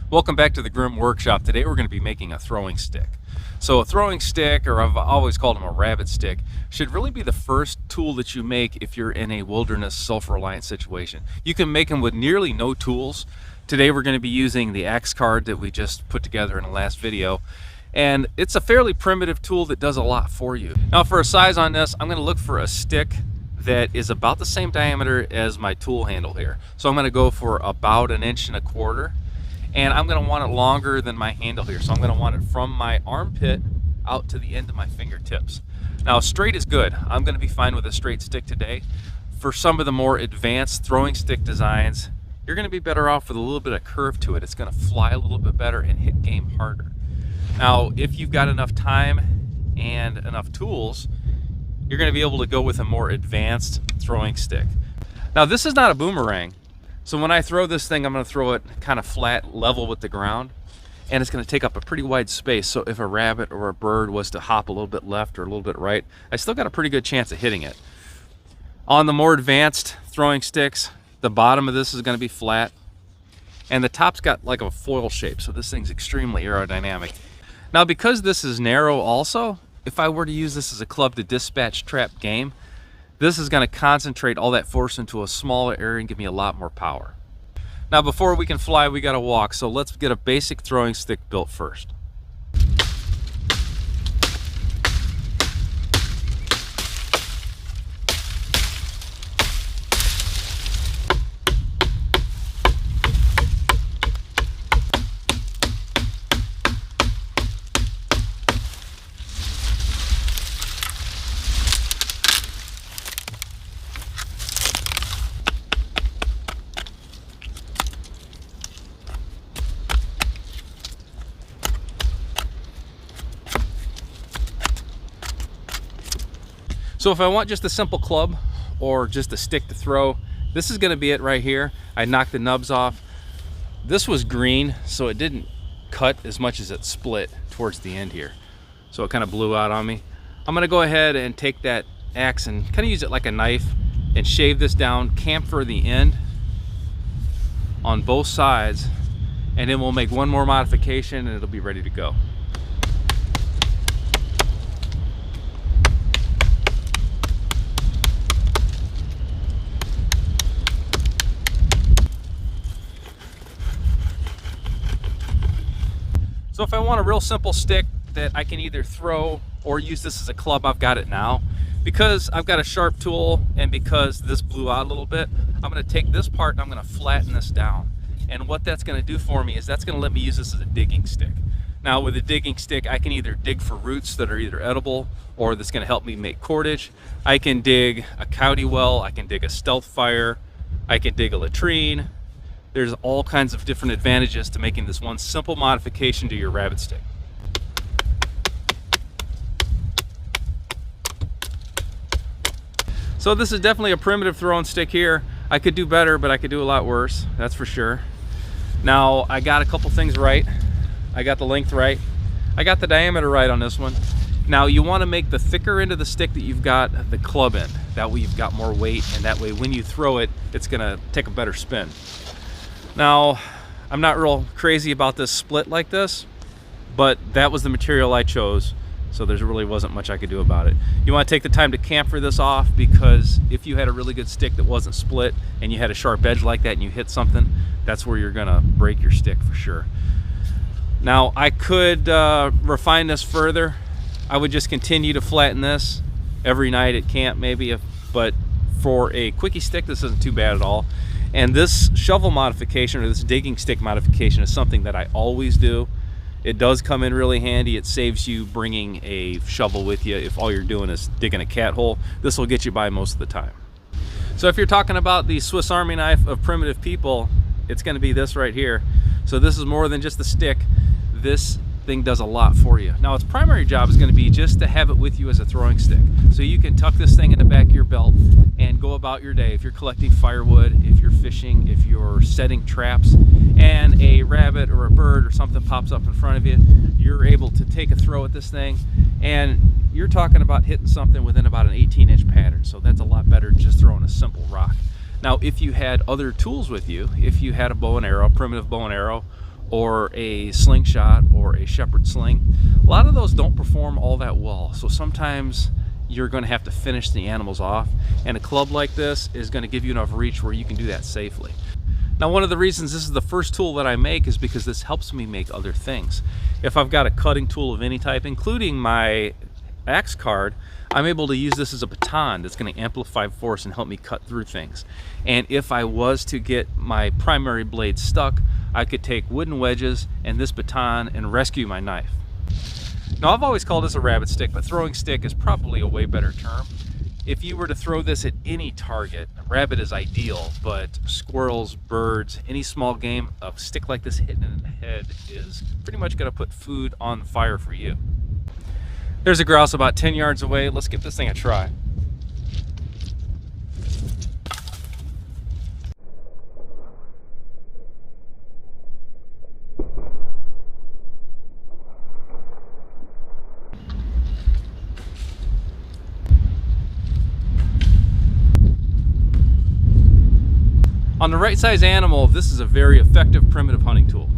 Welcome back to the Grim Workshop. Today we're going to be making a throwing stick. So a throwing stick, or I've always called them a rabbit stick, should really be the first tool that you make if you're in a wilderness self-reliant situation. You can make them with nearly no tools. Today we're going to be using the axe card that we just put together in the last video. And it's a fairly primitive tool that does a lot for you. Now for a size on this, I'm going to look for a stick that is about the same diameter as my tool handle here. So I'm going to go for about 1.25 inches. And I'm going to want it longer than my handle here. So I'm going to want it from my armpit out to the end of my fingertips. Now straight is good. I'm going to be fine with a straight stick today. For some of the more advanced throwing stick designs, you're going to be better off with a little bit of curve to it. It's going to fly a little bit better and hit game harder. Now if you've got enough time and enough tools, you're going to be able to go with a more advanced throwing stick. Now this is not a boomerang. So when I throw this thing, I'm going to throw it kind of flat, level with the ground, and it's going to take up a pretty wide space. So if a rabbit or a bird was to hop a little bit left or a little bit right, I still got a pretty good chance of hitting it. On the more advanced throwing sticks, the bottom of this is going to be flat, and the top's got like a foil shape, so this thing's extremely aerodynamic. Now because this is narrow also, if I were to use this as a club to dispatch trap game, this is going to concentrate all that force into a smaller area and give me a lot more power. Now before we can fly, we got to walk, so let's get a basic throwing stick built first. So if I want just a simple club or just a stick to throw, this is going to be it right here. I knocked the nubs off. This was green, so it didn't cut as much as it split towards the end here. So it kind of blew out on me. I'm going to go ahead and take that axe and kind of use it like a knife and shave this down, chamfer the end on both sides, and then we'll make one more modification and it'll be ready to go. So if I want a real simple stick that I can either throw or use this as a club, I've got it now. Because I've got a sharp tool and because this blew out a little bit, I'm going to take this part and I'm going to flatten this down. And what that's going to do for me is that's going to let me use this as a digging stick. Now with a digging stick, I can either dig for roots that are either edible or that's going to help me make cordage. I can dig a coyote well, I can dig a stealth fire, I can dig a latrine. There's all kinds of different advantages to making this one simple modification to your rabbit stick. So this is definitely a primitive throwing stick here. I could do better, but I could do a lot worse, that's for sure. Now I got a couple things right. I got the length right. I got the diameter right on this one. Now you want to make the thicker end of the stick that you've got the club end. That way you've got more weight, and that way when you throw it, it's going to take a better spin. Now, I'm not real crazy about this split like this, but that was the material I chose, so there really wasn't much I could do about it. You want to take the time to chamfer this off, because if you had a really good stick that wasn't split and you had a sharp edge like that and you hit something, that's where you're going to break your stick for sure. Now, I could refine this further. I would just continue to flatten this every night at camp maybe, but for a quickie stick, this isn't too bad at all. And this shovel modification or this digging stick modification is something that I always do. It does come in really handy. It saves you bringing a shovel with you if all you're doing is digging a cat hole. This will get you by most of the time. So if you're talking about the Swiss Army knife of primitive people, it's going to be this right here. So this is more than just a stick. This thing does a lot for you. Now its primary job is going to be just to have it with you as a throwing stick. So you can tuck this thing in the back of your belt and go about your day. If you're collecting firewood, if you're fishing, if you're setting traps, and a rabbit or a bird or something pops up in front of you, you're able to take a throw at this thing, and you're talking about hitting something within about an 18-inch pattern. So that's a lot better than just throwing a simple rock. Now if you had other tools with you, if you had a bow and arrow, primitive bow and arrow, or a slingshot or a shepherd sling. A lot of those don't perform all that well, so sometimes you're going to have to finish the animals off, and a club like this is going to give you enough reach where you can do that safely. Now, one of the reasons this is the first tool that I make is because this helps me make other things. If I've got a cutting tool of any type, including my axe card, I'm able to use this as a baton that's going to amplify force and help me cut through things. And if I was to get my primary blade stuck, I could take wooden wedges and this baton and rescue my knife. Now, I've always called this a rabbit stick, but throwing stick is probably a way better term. If you were to throw this at any target, a rabbit is ideal, but squirrels, birds, any small game, a stick like this hitting in the head is pretty much going to put food on the fire for you. There's a grouse about 10 yards away. Let's give this thing a try. On the right size animal, this is a very effective primitive hunting tool.